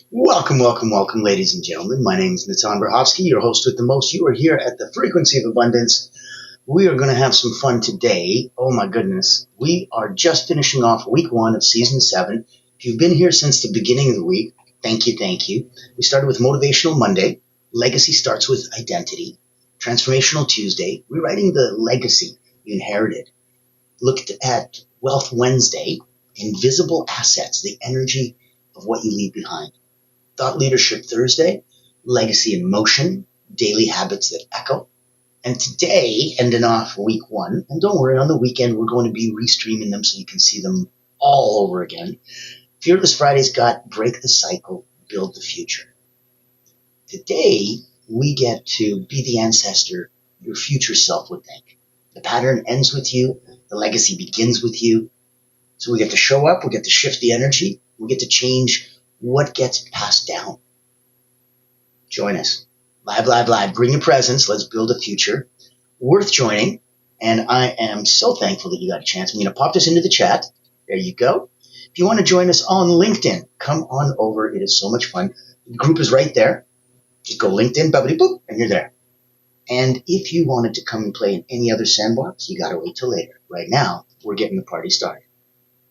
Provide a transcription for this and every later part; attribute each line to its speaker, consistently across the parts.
Speaker 1: Welcome, welcome, welcome, ladies and gentlemen. My name is Natan Berhovsky, your host with the most. You are here at the Frequency of Abundance. We are going to have some fun today. Oh my goodness. We are just finishing off week 1 of season 7. If you've been here since the beginning of the week, thank you, thank you. We started with Motivational Monday. Legacy starts with identity. Transformational Tuesday, rewriting the legacy you inherited. Looked at Wealth Wednesday, invisible assets, the energy of what you leave behind. Thought Leadership Thursday, Legacy in Motion, Daily Habits that Echo. And today, ending off week 1, and don't worry, on the weekend we're going to be restreaming them so you can see them all over again. Fearless Friday's got Break the Cycle, Build the Future. Today, we get to be the ancestor your future self would think. The pattern ends with you, the legacy begins with you. So we get to show up, we get to shift the energy, we get to change what gets passed down. Join us. Live, live, live. Bring your presence. Let's build a future worth joining. And I am so thankful that you got a chance. I'm going to pop this into the chat. There you go. If you want to join us on LinkedIn, come on over. It is so much fun. The group is right there. Just go LinkedIn, bubbly boop, and you're there. And if you wanted to come and play in any other sandbox, you got to wait till later. Right now, we're getting the party started.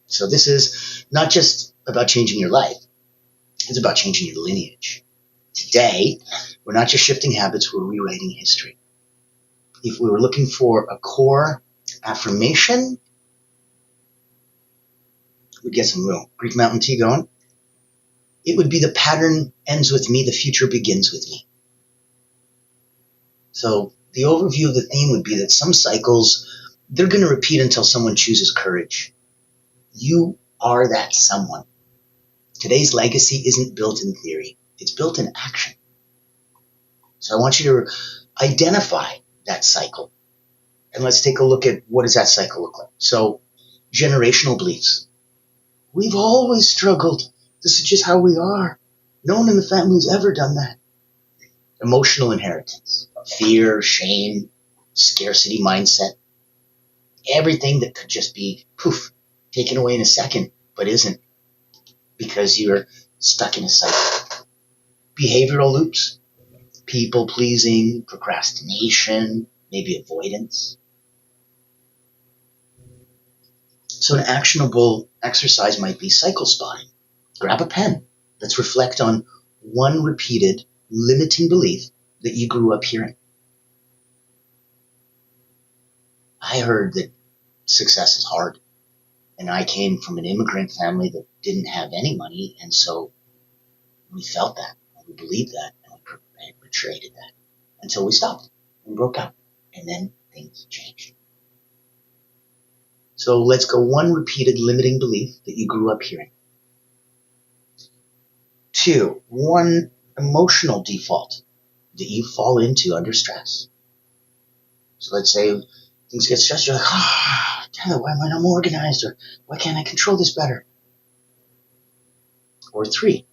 Speaker 1: So this is not just about changing your life. It's about changing your lineage. Today, we're not just shifting habits, we're rewriting history. If we were looking for a core affirmation, we'd get some real Greek Mountain Tea going. It would be the pattern ends with me, the future begins with me. So the overview of the theme would be that some cycles, they're going to repeat until someone chooses courage. You are that someone. Today's legacy isn't built in theory. It's built in action. So I want you to identify that cycle. And let's take a look at what does that cycle look like. So generational beliefs. We've always struggled. This is just how we are. No one in the family's ever done that. Emotional inheritance. Fear, shame, scarcity mindset. Everything that could just be, poof, taken away in a second, but isn't, because you're stuck in a cycle. Behavioral loops. People pleasing, procrastination, maybe avoidance. So an actionable exercise might be cycle spotting. Grab a pen. Let's reflect on one repeated limiting belief that you grew up hearing. I heard that success is hard. And I came from an immigrant family that didn't have any money. And so we felt that, and we believed that, and we portrayed that until we stopped and broke up. And then things changed. So let's go one repeated limiting belief that you grew up hearing. 2, one emotional default that you fall into under stress. So let's say things get stressed, you're like, damn it, why am I not more organized? Or why can't I control this better? Or 3,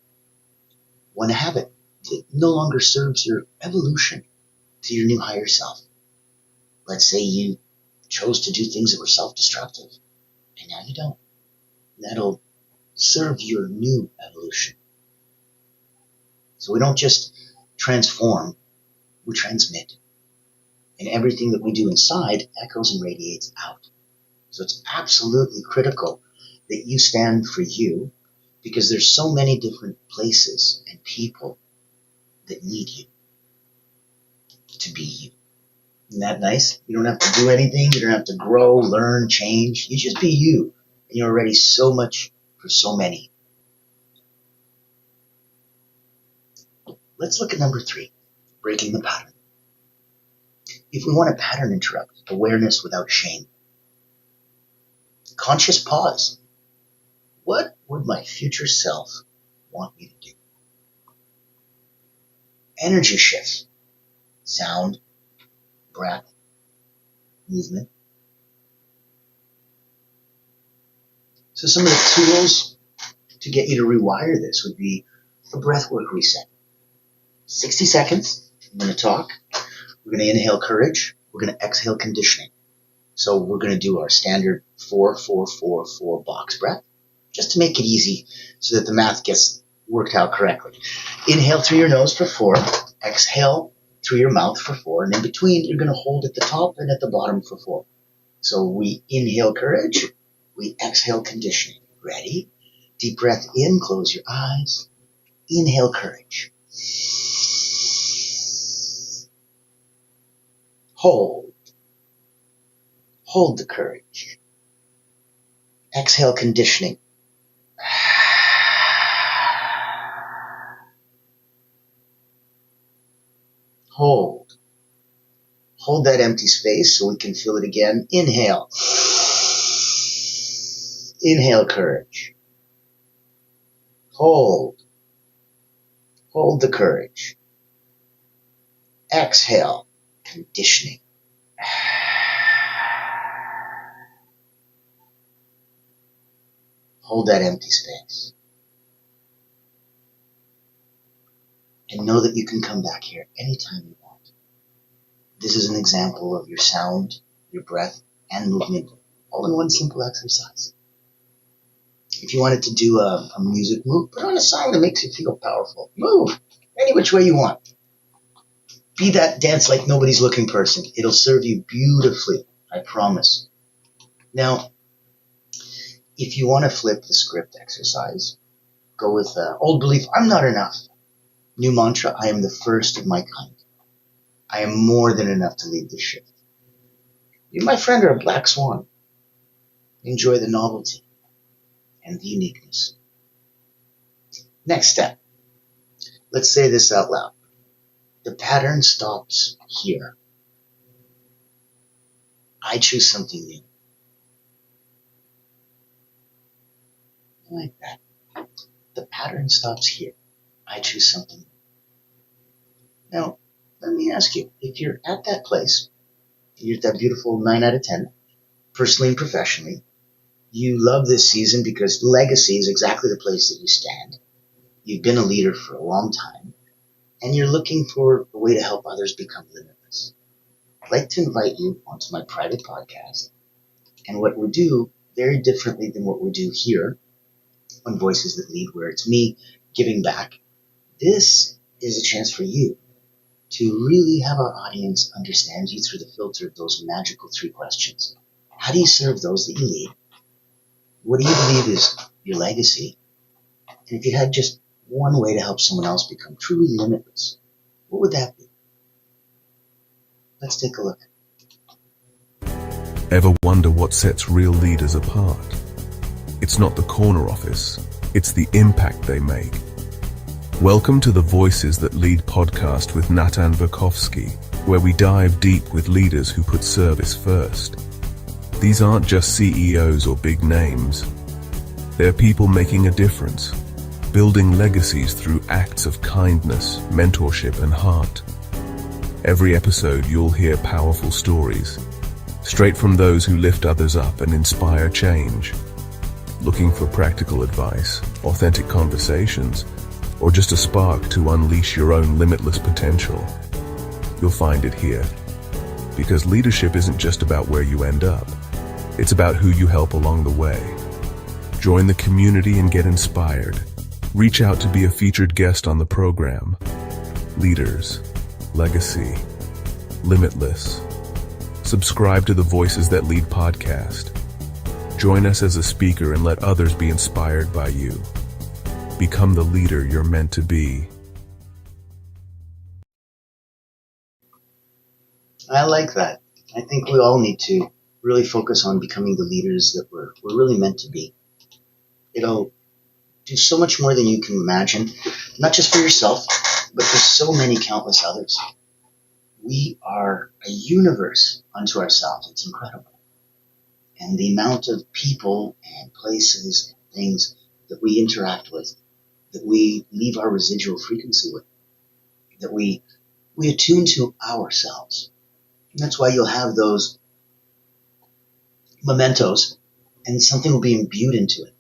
Speaker 1: one habit that no longer serves your evolution to your new higher self. Let's say you chose to do things that were self-destructive, and now you don't. That'll serve your new evolution. So we don't just transform, we transmit. And everything that we do inside echoes and radiates out. So it's absolutely critical that you stand for you, because there's so many different places and people that need you to be you. Isn't that nice? You don't have to do anything. You don't have to grow, learn, change. You just be you. And you're already so much for so many. Let's look at number 3, breaking the pattern. If we want a pattern interrupt, awareness without shame. Conscious pause. What would my future self want me to do? Energy shifts. Sound, breath, movement. So some of the tools to get you to rewire this would be a breathwork reset. 60 seconds. I'm going to talk. We're going to inhale courage. We're going to exhale conditioning. So we're going to do our standard 4-4-4-4 box breath, just to make it easy so that the math gets worked out correctly. Inhale through your nose for 4. Exhale through your mouth for 4. And in between, you're going to hold at the top and at the bottom for 4. So we inhale courage. We exhale conditioning. Ready? Deep breath in. Close your eyes. Inhale courage. Hold. Hold the courage. Exhale conditioning. Hold. Hold that empty space so we can feel it again. Inhale. Inhale courage. Hold. Hold the courage. Exhale conditioning. Hold that empty space. And know that you can come back here anytime you want. This is an example of your sound, your breath, and movement, all in one simple exercise. If you wanted to do a music move, put on a song that makes you feel powerful. Move any which way you want. Be that dance like nobody's looking person. It'll serve you beautifully, I promise. Now, if you want to flip the script exercise, go with old belief, I'm not enough. New mantra, I am the first of my kind. I am more than enough to lead this ship. You, my friend, are a black swan. Enjoy the novelty and the uniqueness. Next step. Let's say this out loud. The pattern stops here. I choose something new. I like that. The pattern stops here. I choose something new. Now, let me ask you, if you're at that place, you're at that beautiful 9 out of 10, personally and professionally, you love this season because legacy is exactly the place that you stand. You've been a leader for a long time, and you're looking for a way to help others become limitless. I'd like to invite you onto my private podcast, and what we do very differently than what we do here on Voices That Lead, where it's me giving back. This is a chance for you to really have our audience understand you through the filter of those magical 3 questions. How do you serve those that you lead? What do you believe is your legacy? And if you had just one way to help someone else become truly limitless, what would that be? Let's take a look.
Speaker 2: Ever wonder what sets real leaders apart? It's not the corner office, it's the impact they make. Welcome to the Voices That Lead podcast with Natan Verkovsky, where we dive deep with leaders who put service first. These aren't just CEOs or big names. They're people making a difference, building legacies through acts of kindness, mentorship, and heart. Every episode you'll hear powerful stories, straight from those who lift others up and inspire change. Looking for practical advice, authentic conversations, or just a spark to unleash your own limitless potential? You'll find it here. Because leadership isn't just about where you end up. It's about who you help along the way. Join the community and get inspired. Reach out to be a featured guest on the program. Leaders, legacy, limitless. Subscribe to the Voices That Lead podcast. Join us as a speaker and let others be inspired by you. Become the leader you're meant to be.
Speaker 1: I like that. I think we all need to really focus on becoming the leaders that we're really meant to be. It'll do so much more than you can imagine, not just for yourself, but for so many countless others. We are a universe unto ourselves. It's incredible. And the amount of people and places, things that we interact with, that we leave our residual frequency with, that we attune to ourselves. And that's why you'll have those mementos and something will be imbued into it.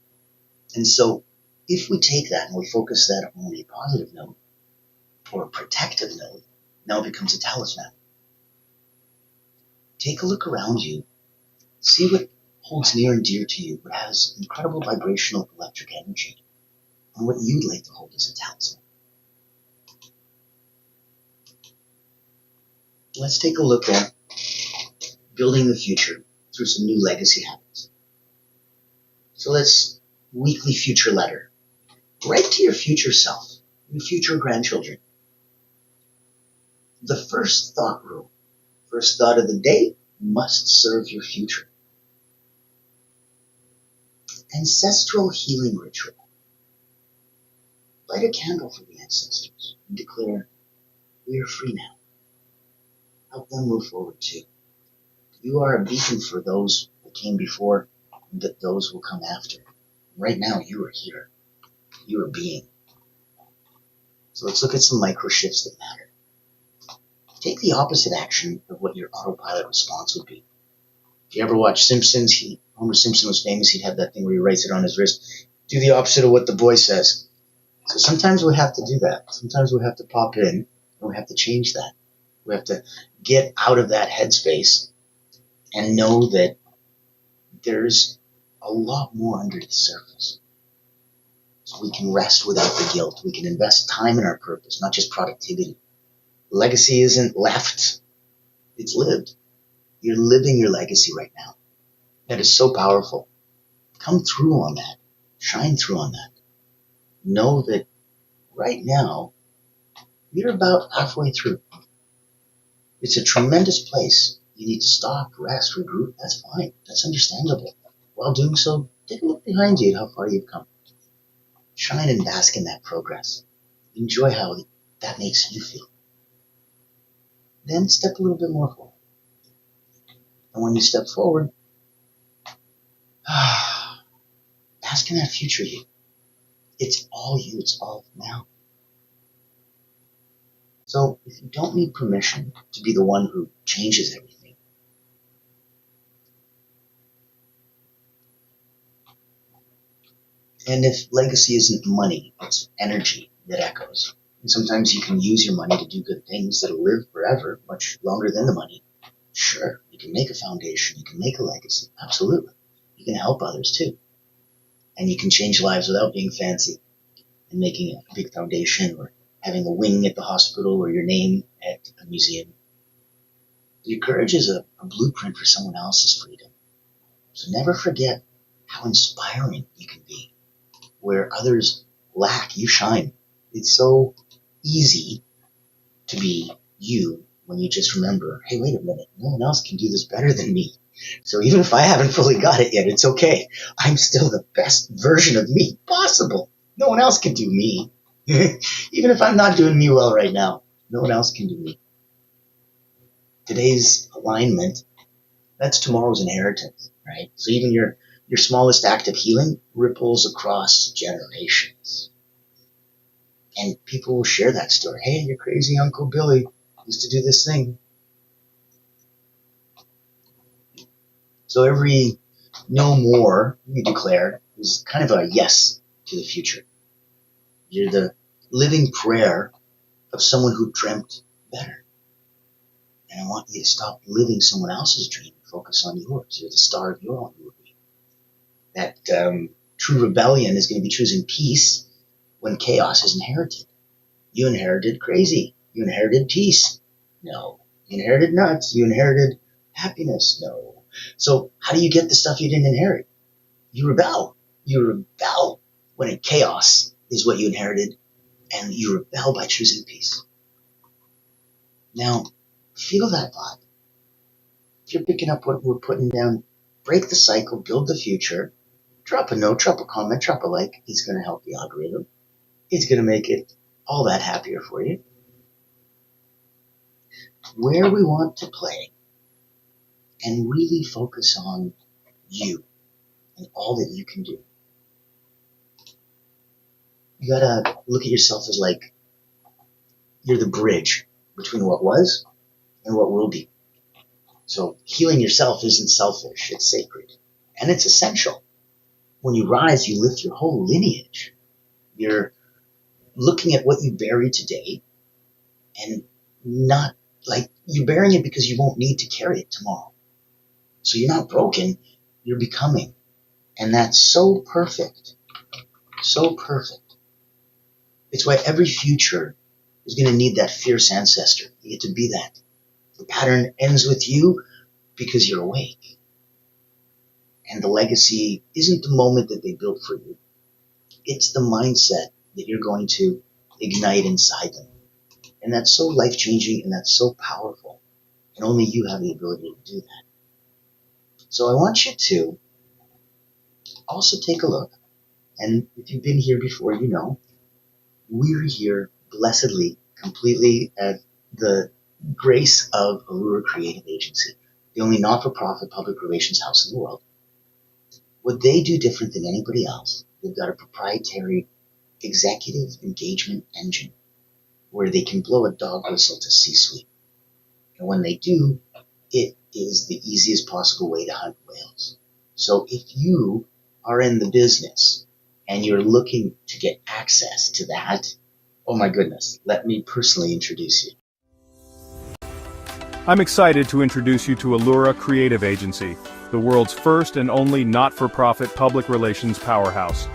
Speaker 1: And so if we take that and we focus that on a positive note or a protective note, now it becomes a talisman. Take a look around you. See what holds near and dear to you, what has incredible vibrational electric energy. on what you'd like to hold as a talisman. Let's take a look at building the future through some new legacy habits. So let's weekly future letter. Write to your future self, your future grandchildren. The first thought rule, first thought of the day, must serve your future. Ancestral healing ritual. Light a candle for the ancestors and declare, we are free now. Help them move forward too. You are a beacon for those who came before and that those will come after. Right now, you are here. You are being. So let's look at some micro shifts that matter. Take the opposite action of what your autopilot response would be. If you ever watch Simpsons, Homer Simpson was famous. He'd have that thing where he writes it on his wrist. Do the opposite of what the boy says. So sometimes we have to do that. Sometimes we have to pop in and we have to change that. We have to get out of that headspace and know that there's a lot more under the surface. So we can rest without the guilt. We can invest time in our purpose, not just productivity. Legacy isn't left. It's lived. You're living your legacy right now. That is so powerful. Come through on that. Shine through on that. Know that right now, you're about halfway through. It's a tremendous place. You need to stop, rest, regroup. That's fine. That's understandable. While doing so, take a look behind you at how far you've come. Shine and bask in that progress. Enjoy how that makes you feel. Then step a little bit more forward. And when you step forward, bask in that future you. It's all you. It's all now. So if you don't need permission to be the one who changes everything, and if legacy isn't money, it's energy that echoes. And sometimes you can use your money to do good things that'll live forever, much longer than the money. Sure, you can make a foundation, you can make a legacy, absolutely. You can help others too. And you can change lives without being fancy and making a big foundation or having a wing at the hospital or your name at a museum. Your courage is a blueprint for someone else's freedom. So never forget how inspiring you can be. Where others lack, you shine. It's so easy to be you when you just remember, hey, wait a minute, no one else can do this better than me. So even if I haven't fully got it yet, it's okay. I'm still the best version of me possible. No one else can do me. Even if I'm not doing me well right now, no one else can do me. Today's alignment, that's tomorrow's inheritance, right? So even your smallest act of healing ripples across generations. And people will share that story. Hey, your crazy Uncle Billy used to do this thing. So every no more you declare is kind of a yes to the future. You're the living prayer of someone who dreamt better. And I want you to stop living someone else's dream and focus on yours. You're the star of your own movie. That true rebellion is going to be choosing peace when chaos is inherited. You inherited crazy. You inherited peace. No. You inherited nuts. You inherited happiness. No. So how do you get the stuff you didn't inherit? You rebel. You rebel when chaos is what you inherited, and you rebel by choosing peace. Now, feel that vibe. If you're picking up what we're putting down, break the cycle, build the future, drop a note, drop a comment, drop a like. It's going to help the algorithm. It's going to make it all that happier for you. Where we want to play and really focus on you and all that you can do. You gotta look at yourself as like you're the bridge between what was and what will be. So healing yourself isn't selfish, it's sacred. And it's essential. When you rise, you lift your whole lineage. You're looking at what you bury today and not like you're burying it because you won't need to carry it tomorrow. So you're not broken, you're becoming. And that's so perfect. So perfect. It's why every future is going to need that fierce ancestor. You get to be that. The pattern ends with you because you're awake. And the legacy isn't the moment that they built for you. It's the mindset that you're going to ignite inside them. And that's so life-changing and that's so powerful. And only you have the ability to do that. So I want you to also take a look. And if you've been here before, you know, we're here blessedly, completely at the grace of Allura Creative Agency, the only not-for-profit public relations house in the world. What they do different than anybody else, they've got a proprietary executive engagement engine where they can blow a dog whistle to C-suite. And when they do, it is the easiest possible way to hunt whales. So if you are in the business and you're looking to get access to that, oh my goodness, let me personally introduce you.
Speaker 3: I'm excited to introduce you to Allura Creative Agency, the world's first and only not-for-profit public relations powerhouse.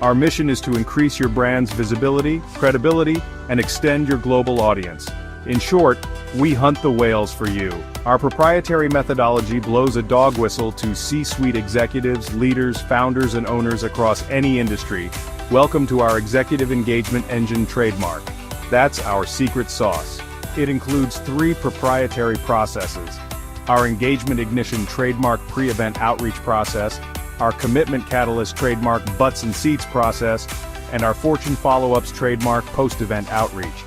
Speaker 3: Our mission is to increase your brand's visibility, credibility, and extend your global audience. In short, we hunt the whales for you. Our proprietary methodology blows a dog whistle to C-suite executives, leaders, founders, and owners across any industry. Welcome to our Executive Engagement Engine trademark. That's our secret sauce. It includes 3 proprietary processes: our Engagement Ignition trademark pre-event outreach process, our Commitment Catalyst trademark butts and seats process, and our Fortune Follow-ups trademark post-event outreach.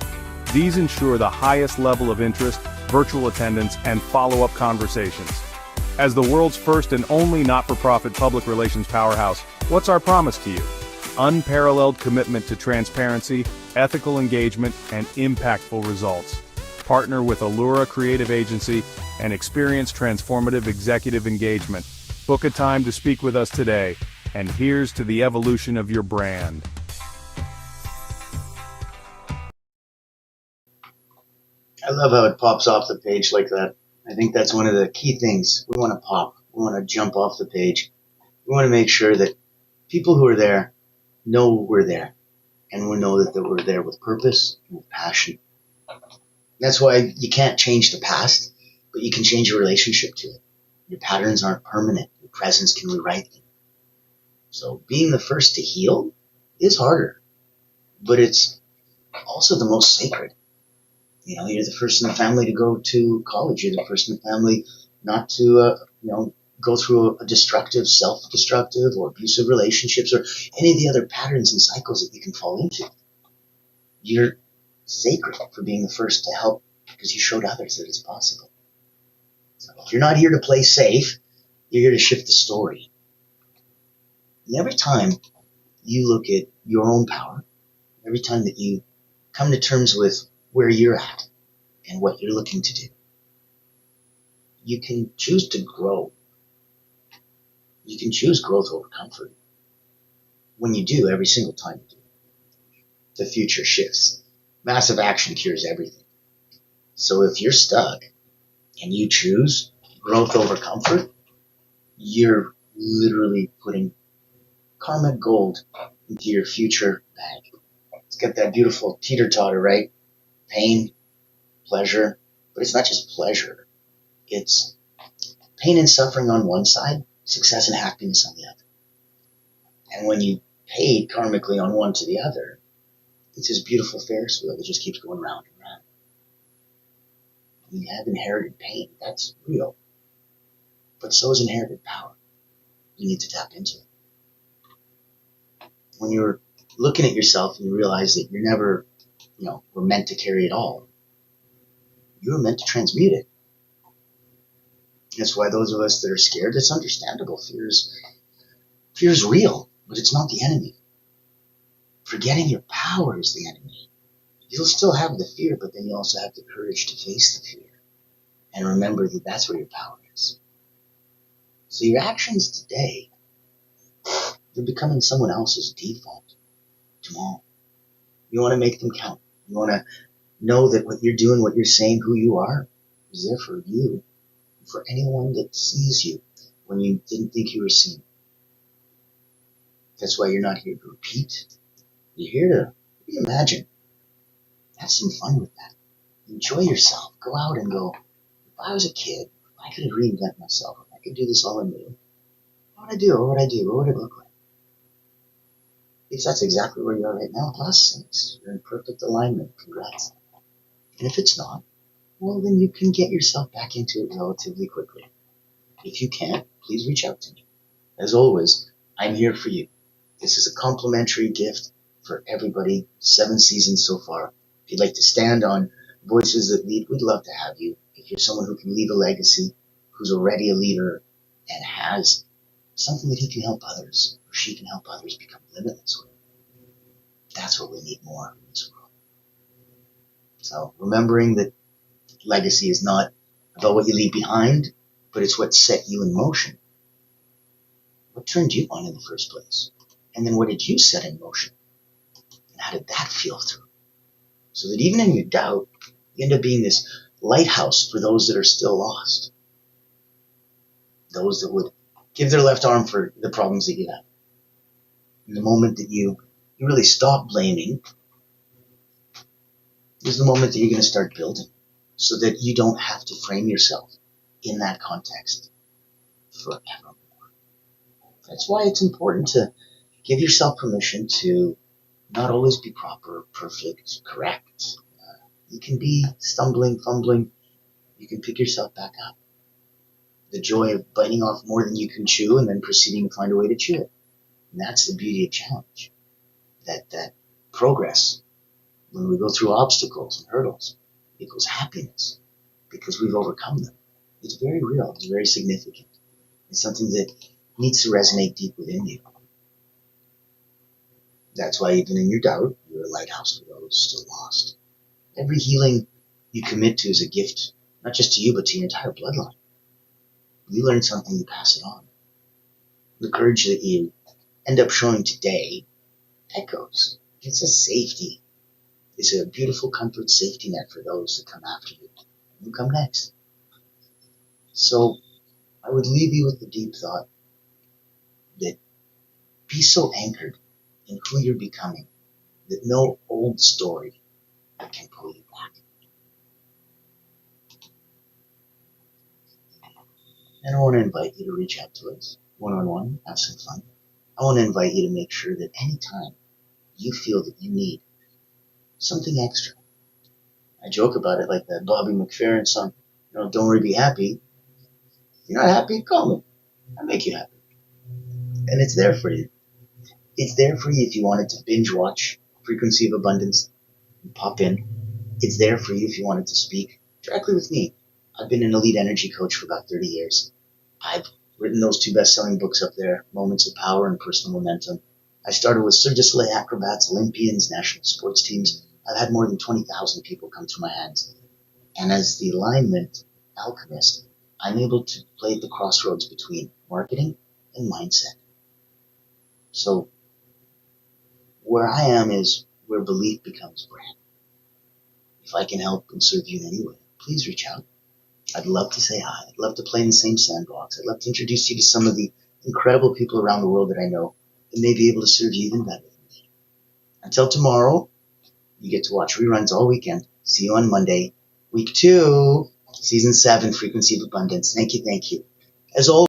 Speaker 3: These ensure the highest level of interest, virtual attendance, and follow-up conversations. As the world's first and only not-for-profit public relations powerhouse, what's our promise to you? Unparalleled commitment to transparency, ethical engagement, and impactful results. Partner with Allura Creative Agency and experience transformative executive engagement. Book a time to speak with us today, and here's to the evolution of your brand.
Speaker 1: I love how it pops off the page like that. I think that's one of the key things. We want to pop. We want to jump off the page. We want to make sure that people who are there know we're there. And we know that we're there with purpose and with passion. That's why you can't change the past, but you can change your relationship to it. Your patterns aren't permanent. Your presence can rewrite them. So being the first to heal is harder, but it's also the most sacred. You know, you're the first in the family to go to college. You're the first in the family not to, go through a destructive, self-destructive or abusive relationships or any of the other patterns and cycles that you can fall into. You're sacred for being the first to help because you showed others that it's possible. So if you're not here to play safe, you're here to shift the story. And every time you look at your own power, every time that you come to terms with where you're at and what you're looking to do, you can choose to grow. You can choose growth over comfort. When you do, every single time you do, the future shifts. Massive action cures everything. So if you're stuck and you choose growth over comfort, you're literally putting karmic gold into your future bag. It's got that beautiful teeter-totter, right? Pain, pleasure, but it's not just pleasure. It's pain and suffering on one side, success and happiness on the other. And when you paid karmically on one to the other, it's this beautiful Ferris wheel that just keeps going round and round. You have inherited pain. That's real. But so is inherited power. You need to tap into it. When you're looking at yourself and you realize that you're never, were meant to carry it all, you were meant to transmute it. That's why those of us that are scared, it's understandable. Fear is real, but it's not the enemy. Forgetting your power is the enemy. You'll still have the fear, but then you also have the courage to face the fear. And remember that that's where your power is. So your actions today, they're becoming someone else's default tomorrow. You want to make them count. You want to know that what you're doing, what you're saying, who you are, is there for you, for anyone that sees you when you didn't think you were seen. That's why you're not here to repeat. You're Imagine. Have some fun with that. Enjoy yourself. Go out and go, if I was a kid, if I could reinvent myself, if I could do this all anew, what would I do? What would I do? What would it look like? Because that's exactly where you are right now, plus things. You're in perfect alignment. Congrats. And if it's not, well, then you can get yourself back into it relatively quickly. If you can't, please reach out to me. As always, I'm here for you. This is a complimentary gift for everybody, 7 seasons so far. If you'd like to stand on Voices That Lead, we'd love to have you. If you're someone who can leave a legacy, who's already a leader, and has something that he can help others, or she can help others become limitless with, that's what we need more in this world. So remembering that legacy is not about what you leave behind, but it's what set you in motion. What turned you on in the first place? And then what did you set in motion? And how did that feel through? So that even in your doubt, you end up being this lighthouse for those that are still lost. Those that would give their left arm for the problems that you have. And the moment that you really stop blaming is the moment that you're going to start building, so that you don't have to frame yourself in that context forever. That's why it's important to give yourself permission to not always be proper, perfect, correct. You can be stumbling, fumbling. You can pick yourself back up. The joy of biting off more than you can chew and then proceeding to find a way to chew it. And that's the beauty of challenge. That progress, when we go through obstacles and hurdles, equals happiness because we've overcome them. It's very real. It's very significant. It's something that needs to resonate deep within you. That's why even in your doubt, you're a lighthouse for those still lost. Every healing you commit to is a gift, not just to you, but to your entire bloodline. You learn something, you pass it on. The courage that you end up showing today echoes. It's a safety. It's a beautiful comfort safety net for those that come after you. You come next. So I would leave you with the deep thought that be so anchored in who you're becoming that no old story can pull you back. And I want to invite you to reach out to us one-on-one, have some fun. I want to invite you to make sure that anytime you feel that you need something extra, I joke about it like that Bobby McFerrin song, don't worry, be happy. If you're not happy, call me. I'll make you happy. And it's there for you. It's there for you if you wanted to binge watch Frequency of Abundance and pop in. It's there for you if you wanted to speak directly with me. I've been an elite energy coach for about 30 years. I've written those 2 best-selling books up there, Moments of Power and Personal Momentum. I started with Cirque du Soleil acrobats, Olympians, national sports teams. I've had more than 20,000 people come through my hands. And as the alignment alchemist, I'm able to play at the crossroads between marketing and mindset. So where I am is where belief becomes brand. If I can help and serve you in any way, please reach out. I'd love to say hi. I'd love to play in the same sandbox. I'd love to introduce you to some of the incredible people around the world that I know that may be able to serve you even better than me. Until tomorrow, you get to watch reruns all weekend. See you on Monday. Week 2, Season 7, Frequency of Abundance. Thank you. As always,